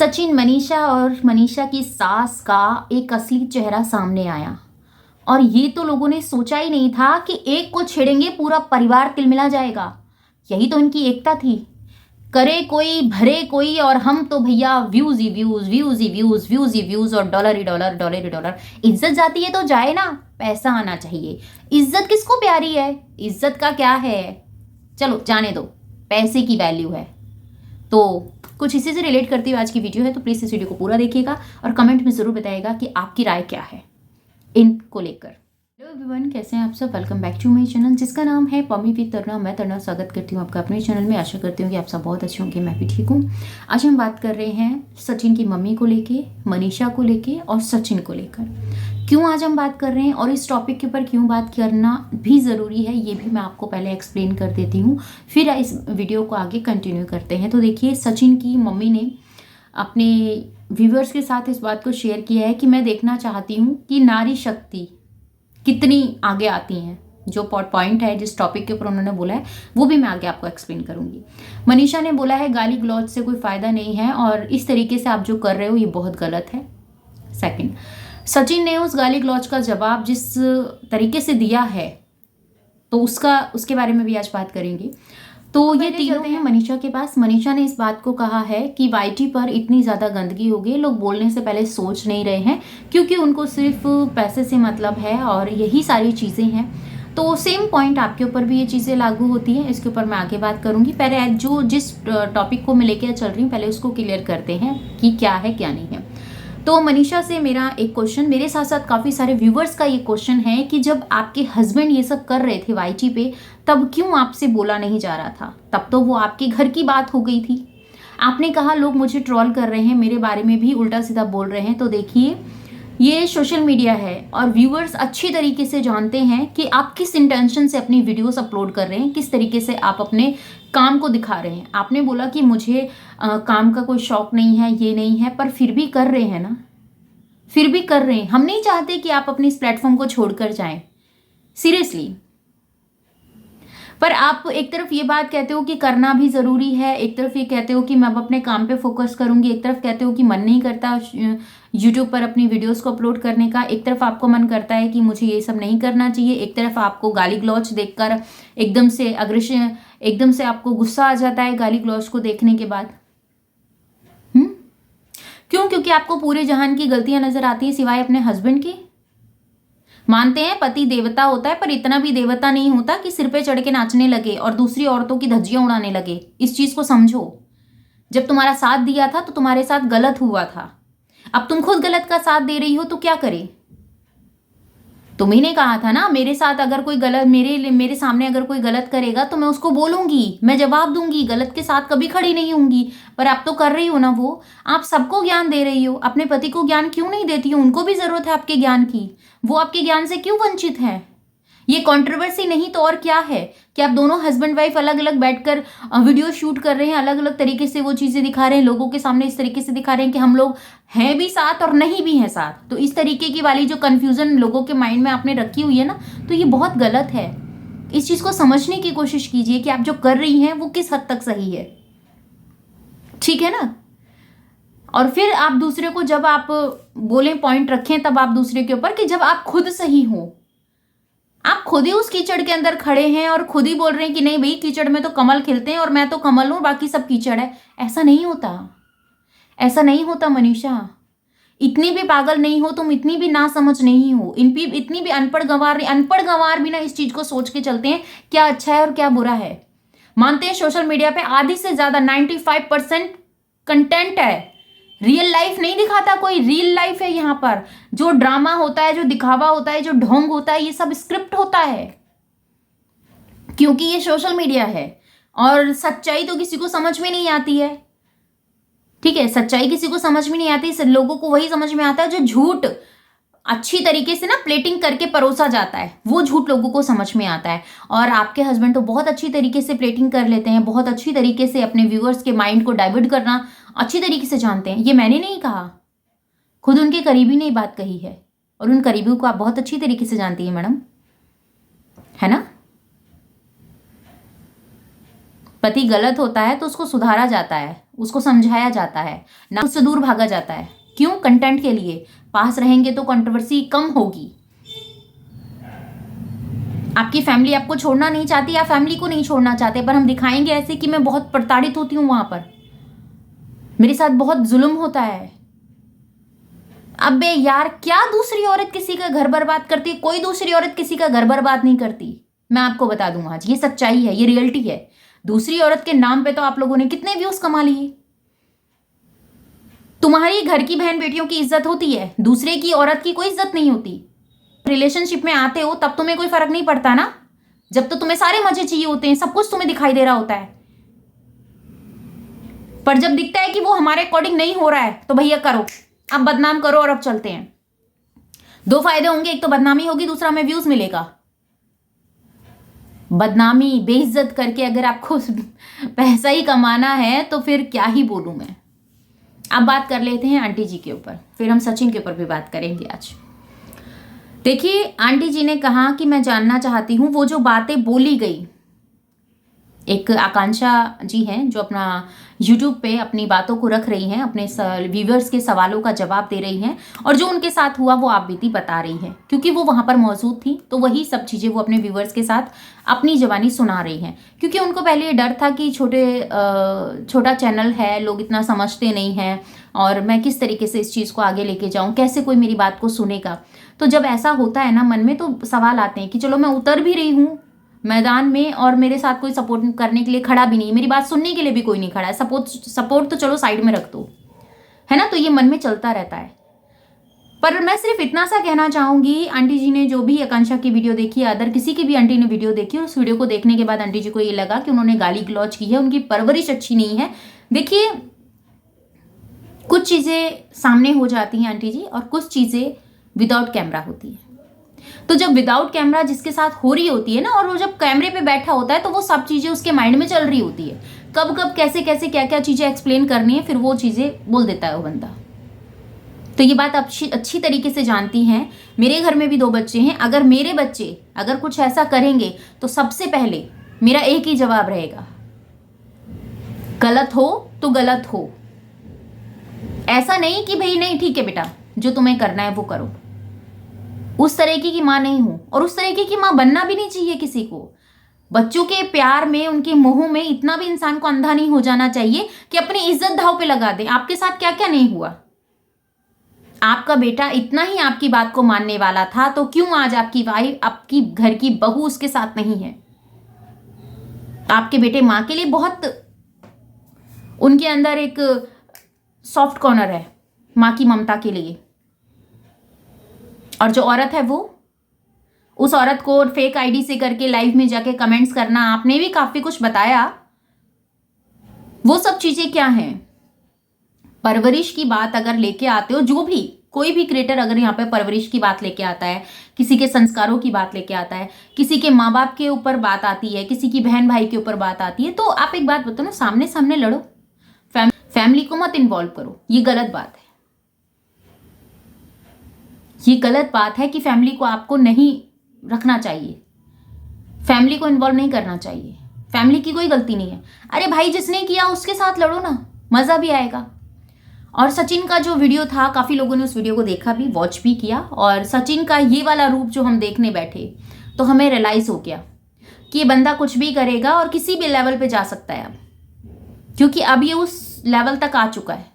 सचिन, मनीषा और मनीषा की सास का एक असली चेहरा सामने आया। और ये तो लोगों ने सोचा ही नहीं था कि एक को छेड़ेंगे पूरा परिवार तिलमिला जाएगा। यही तो इनकी एकता थी। करे कोई भरे कोई, और हम तो भैया व्यूज ही व्यूज, व्यूज ही व्यूज, व्यूज ही व्यूज, और डॉलर ही डॉलर, डॉलर ही डॉलर। इज्जत जाती है तो जाए ना, पैसा आना चाहिए। इज्जत किसको प्यारी है? इज्जत का क्या है, चलो जाने दो, पैसे की वैल्यू है। तो कुछ इसी से रिलेट करती हुई आज की वीडियो है, तो प्लीज़ इस वीडियो को पूरा देखिएगा और कमेंट में ज़रूर बताइएगा कि आपकी राय क्या है इनको लेकर। हेलो एवरीवन, कैसे हैं आप सब? Welcome back to my channel जिसका नाम है पमी विद तरुणा। मैं तरुणा स्वागत करती हूँ आपका अपने चैनल में। आशा करती हूँ कि आप सब बहुत अच्छे होंगे, मैं भी ठीक हूँ। आज हम बात कर रहे हैं सचिन की मम्मी को लेके, मनीषा को लेके और सचिन को लेकर। क्यों आज हम बात कर रहे हैं और इस टॉपिक के ऊपर क्यों बात करना भी ज़रूरी है, ये भी मैं आपको पहले एक्सप्लेन कर देती हूँ, फिर इस वीडियो को आगे कंटिन्यू करते हैं। तो देखिए, सचिन की मम्मी ने अपने व्यूवर्स के साथ इस बात को शेयर किया है कि मैं देखना चाहती हूँ कि नारी शक्ति कितनी आगे आती हैं। जो पॉइंट है, जिस टॉपिक के ऊपर उन्होंने बोला है, वो भी मैं आगे आपको एक्सप्लेन करूंगी। मनीषा ने बोला है गाली गलौज से कोई फ़ायदा नहीं है और इस तरीके से आप जो कर रहे हो ये बहुत गलत है। सेकंड, सचिन ने उस गाली गलौज का जवाब जिस तरीके से दिया है, तो उसके बारे में भी आज बात करेंगे। तो ये तीनों हैं मनीषा के पास। मनीषा ने इस बात को कहा है कि वाईटी पर इतनी ज़्यादा गंदगी हो गई, लोग बोलने से पहले सोच नहीं रहे हैं, क्योंकि उनको सिर्फ पैसे से मतलब है और यही सारी चीज़ें हैं। तो सेम पॉइंट आपके ऊपर भी ये चीज़ें लागू होती हैं, इसके ऊपर मैं आगे बात करूंगी। पहले जिस टॉपिक को मैं लेकर चल रही हूँ, पहले उसको क्लियर करते हैं कि क्या है क्या नहीं है। तो मनीषा से मेरा एक क्वेश्चन, मेरे साथ साथ काफ़ी सारे व्यूवर्स का ये क्वेश्चन है कि जब आपके हस्बैंड ये सब कर रहे थे वाईटी पे, तब क्यों आपसे बोला नहीं जा रहा था? तब तो वो आपके घर की बात हो गई थी। आपने कहा लोग मुझे ट्रोल कर रहे हैं, मेरे बारे में भी उल्टा सीधा बोल रहे हैं। तो देखिए, ये सोशल मीडिया है और व्यूवर्स अच्छी तरीके से जानते हैं कि आप किस इंटेंशन से अपनी वीडियोस अपलोड कर रहे हैं, किस तरीके से आप अपने काम को दिखा रहे हैं। आपने बोला कि मुझे काम का कोई शौक नहीं है, ये नहीं है, पर फिर भी कर रहे हैं ना, फिर भी कर रहे हैं। हम नहीं चाहते कि आप अपने इस प्लेटफॉर्म को छोड़कर जाएं, सीरियसली। पर आप एक तरफ ये बात कहते हो कि करना भी ज़रूरी है, एक तरफ ये कहते हो कि मैं अब अपने काम पे फोकस करूंगी, एक तरफ कहते हो कि मन नहीं करता यूट्यूब पर अपनी वीडियोस को अपलोड करने का, एक तरफ आपको मन करता है कि मुझे ये सब नहीं करना चाहिए, एक तरफ आपको गाली गलौज देखकर एकदम से अग्रेशन, एकदम से आपको गुस्सा आ जाता है गाली गलौज को देखने के बाद। क्यों? क्योंकि आपको पूरे जहान की गलतियां नजर आती है सिवाय अपने हस्बैंड की। मानते हैं पति देवता होता है, पर इतना भी देवता नहीं होता कि सिर पे चढ़ के नाचने लगे और दूसरी औरतों की धज्जियां उड़ाने लगे। इस चीज को समझो। जब तुम्हारा साथ दिया था तो तुम्हारे साथ गलत हुआ था, अब तुम खुद गलत का साथ दे रही हो तो क्या करे? तुम्ही ने कहा था ना, मेरे साथ अगर कोई गलत, मेरे सामने अगर कोई गलत करेगा तो मैं उसको बोलूंगी, मैं जवाब दूंगी, गलत के साथ कभी खड़ी नहीं होंगी। पर आप तो कर रही हो ना वो, आप सबको ज्ञान दे रही हो, अपने पति को ज्ञान क्यों नहीं देती हो? उनको भी जरूरत है आपके ज्ञान की, वो आपके ज्ञान से क्यों वंचित है? ये कंट्रोवर्सी नहीं तो और क्या है कि आप दोनों हस्बैंड वाइफ अलग अलग बैठकर वीडियो शूट कर रहे हैं, अलग अलग तरीके से वो चीजें दिखा रहे हैं लोगों के सामने, इस तरीके से दिखा रहे हैं कि हम लोग हैं भी साथ और नहीं भी हैं साथ। तो इस तरीके की वाली जो कंफ्यूजन लोगों के माइंड में आपने रखी हुई है ना, तो ये बहुत गलत है। इस चीज को समझने की कोशिश कीजिए कि आप जो कर रही हैं वो किस हद तक सही है, ठीक है ना। और फिर आप दूसरे को जब आप बोले, पॉइंट रखें तब आप दूसरे के ऊपर, कि जब आप खुद सही हो, आप खुद ही उस कीचड़ के अंदर खड़े हैं और खुद ही बोल रहे हैं कि नहीं भाई, कीचड़ में तो कमल खिलते हैं और मैं तो कमल हूं, बाकी सब कीचड़ है। ऐसा नहीं होता, ऐसा नहीं होता मनीषा। इतनी भी पागल नहीं हो तुम, इतनी भी ना समझ नहीं हो, इतनी भी अनपढ़ गंवार भी ना इस चीज को सोच के चलते हैं क्या अच्छा है और क्या बुरा है। मानते हैं सोशल मीडिया पे आधी से ज्यादा 95% कंटेंट है, रियल लाइफ नहीं दिखाता कोई। रियल लाइफ है यहाँ पर। जो ड्रामा होता है, जो दिखावा होता है, जो ढोंग होता है, ये सब स्क्रिप्ट होता है, क्योंकि ये सोशल मीडिया है। और सच्चाई तो किसी को समझ में नहीं आती है, ठीक है, सच्चाई किसी को समझ में नहीं आती। लोगों को वही समझ में आता है जो झूठ अच्छी तरीके से ना प्लेटिंग करके परोसा जाता है, वो झूठ लोगों को समझ में आता है। और आपके हस्बैंड तो बहुत अच्छी तरीके से प्लेटिंग कर लेते हैं, बहुत अच्छी तरीके से अपने व्यूअर्स के माइंड को डाइवर्ट करना अच्छी तरीके से जानते हैं। ये मैंने नहीं कहा, खुद उनके करीबी ने बात कही है, और उन करीबियों को आप बहुत अच्छी तरीके से जानती है मैडम, है ना। पति गलत होता है तो उसको सुधारा जाता है, उसको समझाया जाता है, ना उससे दूर भागा जाता है। क्यों? कंटेंट के लिए। पास रहेंगे तो कंट्रोवर्सी कम होगी। आपकी फैमिली आपको छोड़ना नहीं चाहती या फैमिली को नहीं छोड़ना चाहते, पर हम दिखाएंगे ऐसे कि मैं बहुत प्रताड़ित होती हूँ, वहां पर मेरे साथ बहुत जुल्म होता है। अबे यार, क्या दूसरी औरत किसी का घर बर्बाद करती है? कोई दूसरी औरत किसी का घर बर्बाद नहीं करती। मैं आपको बता दूं, आज ये सच्चाई है, ये रियलिटी है। दूसरी औरत के नाम पे तो आप लोगों ने कितने व्यूज कमा लिए। तुम्हारी घर की बहन बेटियों की इज्जत होती है, दूसरे की औरत की कोई इज्जत नहीं होती। रिलेशनशिप में आते हो तब तुम्हें कोई फर्क नहीं पड़ता ना, जब तो तुम्हें सारे मजे चाहिए होते हैं, सब कुछ तुम्हें दिखाई दे रहा होता है। पर जब दिखता है कि वो हमारे अकॉर्डिंग नहीं हो रहा है तो भैया करो, अब बदनाम करो। और अब चलते हैं, दो फायदे होंगे, एक तो बदनामी होगी, दूसरा हमें व्यूज मिलेगा। बदनामी बेइज्जत करके अगर आपको पैसा ही कमाना है तो फिर क्या ही बोलूं मैं। अब बात कर लेते हैं आंटी जी के ऊपर, फिर हम सचिन के ऊपर भी बात करेंगे आज। देखिए, आंटी जी ने कहा कि मैं जानना चाहती हूं वो जो बातें बोली गई। एक आकांक्षा जी हैं जो अपना YouTube पे अपनी बातों को रख रही हैं, अपने व्यूवर्स के सवालों का जवाब दे रही हैं, और जो उनके साथ हुआ वो आप बीती बता रही हैं, क्योंकि वो वहाँ पर मौजूद थी। तो वही सब चीज़ें वो अपने व्यूवर्स के साथ अपनी जबानी सुना रही हैं, क्योंकि उनको पहले ये डर था कि छोटा चैनल है, लोग इतना समझते नहीं हैं, और मैं किस तरीके से इस चीज़ को आगे लेके जाऊँ, कैसे कोई मेरी बात को सुनेगा। तो जब ऐसा होता है ना मन में, तो सवाल आते हैं कि चलो मैं उतर भी रही हूँ मैदान में और मेरे साथ कोई सपोर्ट करने के लिए खड़ा भी नहीं, मेरी बात सुनने के लिए भी कोई नहीं खड़ा है। सपोर्ट तो चलो साइड में रख दो, है ना। तो ये मन में चलता रहता है। पर मैं सिर्फ इतना सा कहना चाहूंगी, आंटी जी ने जो भी आकांक्षा की वीडियो देखी, अदर किसी की भी आंटी ने वीडियो देखी, और उस वीडियो को देखने के बाद आंटी जी को ये लगा कि उन्होंने गाली गलौज की है, उनकी परवरिश अच्छी नहीं है। देखिए, कुछ चीजें सामने हो जाती हैं आंटी जी, और कुछ चीजें विदाउट कैमरा होती है। तो जब विदाउट कैमरा जिसके साथ हो रही होती है ना, और वो जब कैमरे पे बैठा होता है, तो वो सब चीजें उसके माइंड में चल रही होती है, कब कब कैसे कैसे क्या क्या चीजें एक्सप्लेन करनी है, फिर वो चीजें बोल देता है वो बंदा। तो ये बात अच्छी तरीके से जानती हैं। मेरे घर में भी 2 बच्चे हैं, अगर मेरे बच्चे अगर कुछ ऐसा करेंगे तो सबसे पहले मेरा एक ही जवाब रहेगा, गलत हो तो गलत हो। ऐसा नहीं कि भाई नहीं ठीक है बेटा, जो तुम्हें करना है वो करो। उस तरीके की माँ नहीं हूं, और उस तरीके की माँ बनना भी नहीं चाहिए किसी को। बच्चों के प्यार में, उनके मोह में इतना भी इंसान को अंधा नहीं हो जाना चाहिए कि अपनी इज्जत दांव पे लगा दे। आपके साथ क्या क्या नहीं हुआ। आपका बेटा इतना ही आपकी बात को मानने वाला था, तो क्यों आज आपकी वाइफ, आपकी घर की बहू उसके साथ नहीं है। आपके बेटे माँ के लिए बहुत, उनके अंदर एक सॉफ्ट कॉर्नर है माँ की ममता के लिए। और जो औरत है, वो उस औरत को फेक आईडी से करके लाइव में जाके कमेंट्स करना, आपने भी काफी कुछ बताया। वो सब चीजें क्या हैं। परवरिश की बात अगर लेके आते हो, जो भी कोई भी क्रिएटर अगर यहाँ पे परवरिश की बात लेके आता है, किसी के संस्कारों की बात लेके आता है, किसी के माँ बाप के ऊपर बात आती है, किसी की बहन भाई के ऊपर बात आती है, तो आप एक बात बताओ ना, सामने सामने लड़ो, फैमिली को मत इन्वॉल्व करो। ये गलत बात है। ये गलत बात है कि फैमिली को आपको नहीं रखना चाहिए, फैमिली को इन्वॉल्व नहीं करना चाहिए। फैमिली की कोई गलती नहीं है। अरे भाई, जिसने किया उसके साथ लड़ो ना, मजा भी आएगा। और सचिन का जो वीडियो था, काफी लोगों ने उस वीडियो को देखा भी, वॉच भी किया, और सचिन का ये वाला रूप जो हम देखने बैठे, तो हमें रियलाइज हो गया कि ये बंदा कुछ भी करेगा और किसी भी लेवल पे जा सकता है अब, क्योंकि अब ये उस लेवल तक आ चुका है।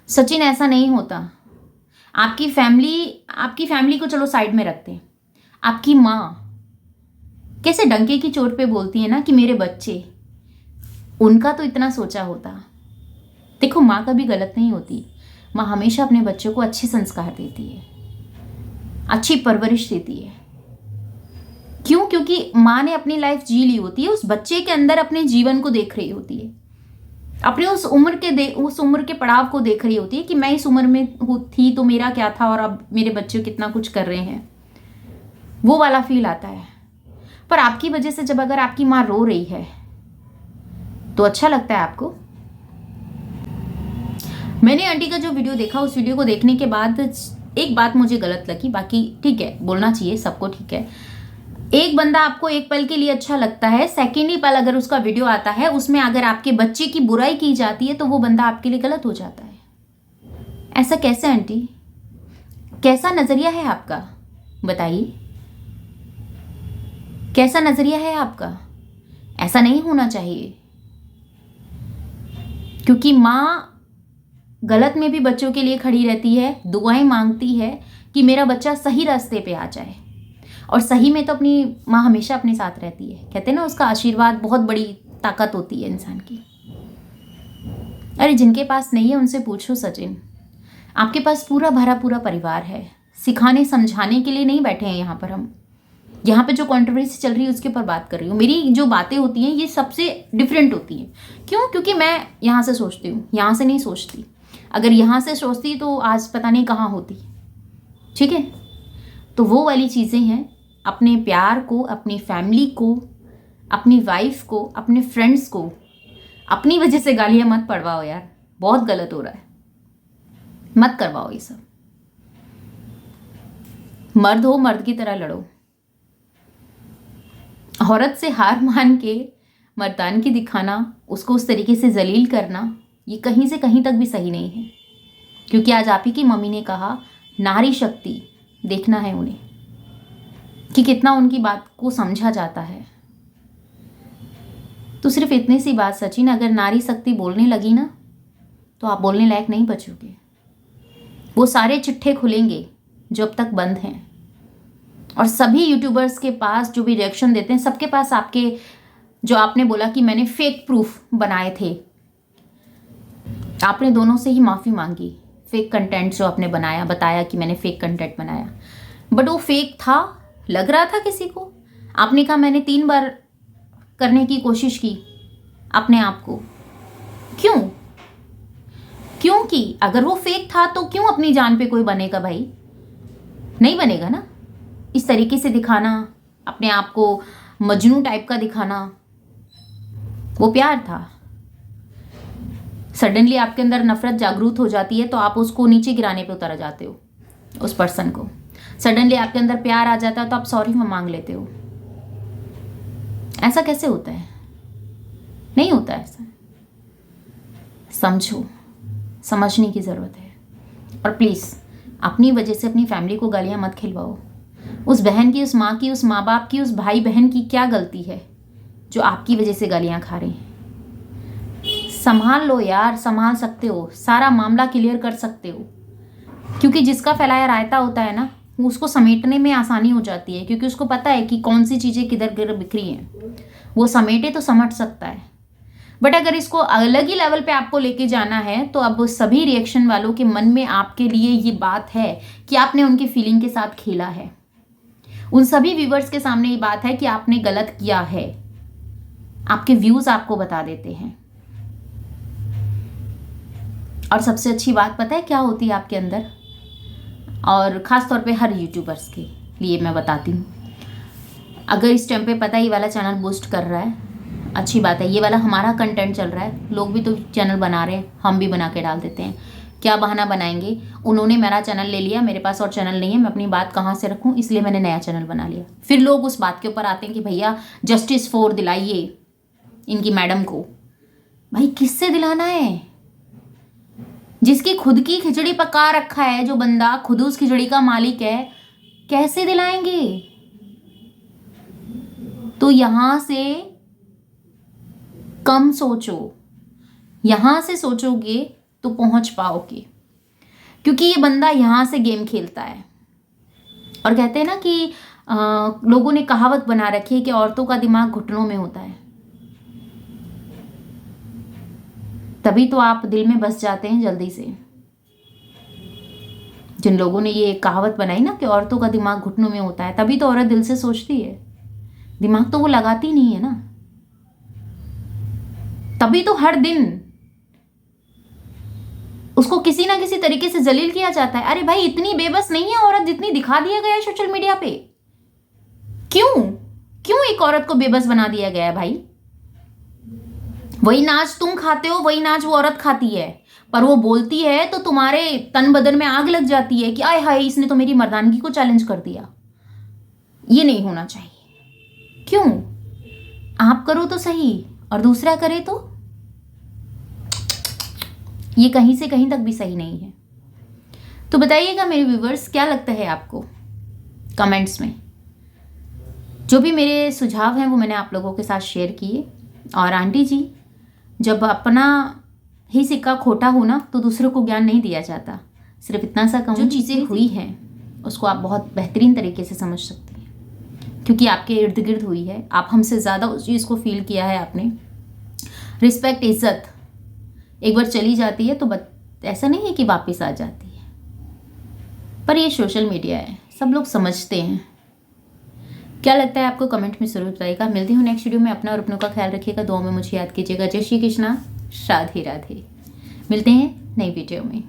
सचिन ऐसा नहीं होता। आपकी फैमिली को चलो साइड में रखते हैं, आपकी माँ कैसे डंके की चोट पे बोलती है ना कि मेरे बच्चे, उनका तो इतना सोचा होता। देखो, माँ कभी गलत नहीं होती। माँ हमेशा अपने बच्चों को अच्छे संस्कार देती है, अच्छी परवरिश देती है। क्यों? क्योंकि माँ ने अपनी लाइफ जी ली होती है, उस बच्चे के अंदर अपने जीवन को देख रही होती है, अपने उस उम्र के पड़ाव को देख रही होती है कि मैं इस उम्र में थी तो मेरा क्या था, और अब मेरे बच्चे कितना कुछ कर रहे हैं, वो वाला फील आता है। पर आपकी वजह से जब अगर आपकी माँ रो रही है तो अच्छा लगता है आपको। मैंने आंटी का जो वीडियो देखा, उस वीडियो को देखने के बाद एक बात मुझे गलत लगी, बाकी ठीक है, बोलना चाहिए सबको, ठीक है। एक बंदा आपको एक पल के लिए अच्छा लगता है, सेकेंड ही पल अगर उसका वीडियो आता है उसमें अगर आपके बच्चे की बुराई की जाती है तो वो बंदा आपके लिए गलत हो जाता है। ऐसा कैसे आंटी? कैसा नजरिया है आपका? बताइए, कैसा नजरिया है आपका? ऐसा नहीं होना चाहिए, क्योंकि माँ गलत में भी बच्चों के लिए खड़ी रहती है, दुआएं मांगती है कि मेरा बच्चा सही रास्ते पे आ जाए। और सही में तो अपनी माँ हमेशा अपने साथ रहती है। कहते हैं ना, उसका आशीर्वाद बहुत बड़ी ताकत होती है इंसान की। अरे जिनके पास नहीं है उनसे पूछो सचिन, आपके पास पूरा भरा पूरा परिवार है। सिखाने समझाने के लिए नहीं बैठे हैं यहाँ पर हम। यहाँ पे जो कंट्रोवर्सी चल रही है उसके ऊपर बात कर रही हूँ। मेरी जो बातें होती हैं ये सबसे डिफरेंट होती हैं। क्यों? क्योंकि मैं यहाँ से सोचती हूँ, यहाँ से नहीं सोचती। अगर यहाँ से सोचती तो आज पता नहीं कहाँ होती। ठीक है, तो वो वाली चीज़ें हैं। अपने प्यार को, अपनी फैमिली को, अपनी वाइफ को, अपने फ्रेंड्स को अपनी वजह से गालियाँ मत पड़वाओ यार, बहुत गलत हो रहा है। मत करवाओ ये सब। मर्द हो, मर्द की तरह लड़ो। औरत से हार मान के मर्दानगी दिखाना, उसको उस तरीके से जलील करना, ये कहीं से कहीं तक भी सही नहीं है। क्योंकि आज आप ही की मम्मी ने कहा नारी शक्ति देखना है उन्हें कि कितना उनकी बात को समझा जाता है। तो सिर्फ इतनी सी बात सचिन, अगर नारी शक्ति बोलने लगी ना तो आप बोलने लायक नहीं बचोगे। वो सारे चिट्ठे खुलेंगे जो अब तक बंद हैं। और सभी यूट्यूबर्स के पास जो भी रिएक्शन देते हैं, सबके पास आपके, जो आपने बोला कि मैंने फेक प्रूफ बनाए थे, आपने दोनों से ही माफ़ी मांगी। फेक कंटेंट जो आपने बनाया, बताया कि मैंने फेक कंटेंट बनाया, बट वो फेक था, लग रहा था किसी को। आपने कहा मैंने 3 बार करने की कोशिश की अपने आप को। क्यों? क्योंकि अगर वो फेक था तो क्यों अपनी जान पे कोई बनेगा भाई? नहीं बनेगा ना। इस तरीके से दिखाना, अपने आप को मजनू टाइप का दिखाना, वो प्यार था। सडनली आपके अंदर नफरत जागरूक हो जाती है तो आप उसको नीचे गिराने पे उतर जाते हो, उस पर्सन को। सडनली आपके अंदर प्यार आ जाता है तो आप सॉरी मांग लेते हो। ऐसा कैसे होता है? नहीं होता ऐसा। समझो, समझने की ज़रूरत है। और प्लीज़ अपनी वजह से अपनी फैमिली को गालियाँ मत खिलवाओ। उस बहन की, उस माँ की, उस माँ बाप की, उस भाई बहन की क्या गलती है जो आपकी वजह से गालियाँ खा रहे हैं? संभाल लो यार, संभाल सकते हो, सारा मामला क्लियर कर सकते हो। क्योंकि जिसका फैलाया रायता होता है ना, उसको समेटने में आसानी हो जाती है, क्योंकि उसको पता है कि कौन सी चीज़ें किधर किधर बिखरी हैं। वो समेटे तो समट सकता है। बट अगर इसको अलग ही लेवल पे आपको लेके जाना है तो अब सभी रिएक्शन वालों के मन में आपके लिए ये बात है कि आपने उनकी फीलिंग के साथ खेला है। उन सभी व्यूवर्स के सामने ये बात है कि आपने गलत किया है। आपके व्यूज आपको बता देते हैं। और सबसे अच्छी बात पता है क्या होती है आपके अंदर, और ख़ास तौर पे हर यूट्यूबर्स के लिए मैं बताती हूँ। अगर इस टाइम पे पता है ये वाला चैनल बूस्ट कर रहा है, अच्छी बात है, ये वाला हमारा कंटेंट चल रहा है, लोग भी तो चैनल बना रहे हैं, हम भी बना के डाल देते हैं। क्या बहाना बनाएंगे? उन्होंने मेरा चैनल ले लिया, मेरे पास और चैनल नहीं है, मैं अपनी बात कहाँ से रखूँ, इसलिए मैंने नया चैनल बना लिया। फिर लोग उस बात के ऊपर आते हैं कि भैया जस्टिस फॉर दिलाइए इनकी मैडम को। भाई किससे दिलाना है? जिसकी खुद की खिचड़ी पका रखा है, जो बंदा खुद उस खिचड़ी का मालिक है, कैसे दिलाएंगे? तो यहां से कम सोचो, यहां से सोचोगे तो पहुंच पाओगे। क्योंकि ये बंदा यहां से गेम खेलता है। और कहते हैं ना कि लोगों ने कहावत बना रखी है कि औरतों का दिमाग घुटनों में होता है। तभी तो आप दिल में बस जाते हैं जल्दी से। जिन लोगों ने ये कहावत बनाई ना कि औरतों का दिमाग घुटनों में होता है, तभी तो औरत दिल से सोचती है। दिमाग तो वो लगाती नहीं है ना, तभी तो हर दिन उसको किसी ना किसी तरीके से जलील किया जाता है। अरे भाई इतनी बेबस नहीं है औरत जितनी दिखा दिया गया है सोशल मीडिया पे। क्यों क्यों एक औरत को बेबस बना दिया गया है भाई? वही नाच तुम खाते हो, वही नाच वो औरत खाती है, पर वो बोलती है तो तुम्हारे तन बदन में आग लग जाती है कि आय हाय इसने तो मेरी मर्दानगी को चैलेंज कर दिया। ये नहीं होना चाहिए। क्यों? आप करो तो सही और दूसरा करे तो ये कहीं से कहीं तक भी सही नहीं है। तो बताइएगा मेरे व्यूवर्स, क्या लगता है आपको कमेंट्स में। जो भी मेरे सुझाव हैं वो मैंने आप लोगों के साथ शेयर किए। और आंटी जी, जब अपना ही सिक्का खोटा हो ना तो दूसरों को ज्ञान नहीं दिया जाता। सिर्फ इतना सा कहूँ, जो चीज़ें हुई हैं उसको आप बहुत बेहतरीन तरीके से समझ सकते हैं क्योंकि आपके इर्द गिर्द हुई है। आप हमसे ज़्यादा उस चीज़ को फील किया है आपने। रिस्पेक्ट, इज्जत एक बार चली जाती है तो ऐसा नहीं है कि वापस आ जाती है। पर ये सोशल मीडिया है, सब लोग समझते हैं। क्या लगता है आपको कमेंट में जरूर बताइएगा। मिलती हूँ नेक्स्ट वीडियो में। अपना और अपनों का ख्याल रखिएगा, दुआ में मुझे याद कीजिएगा। जय श्री कृष्णा, राधे राधे। मिलते हैं नई वीडियो में।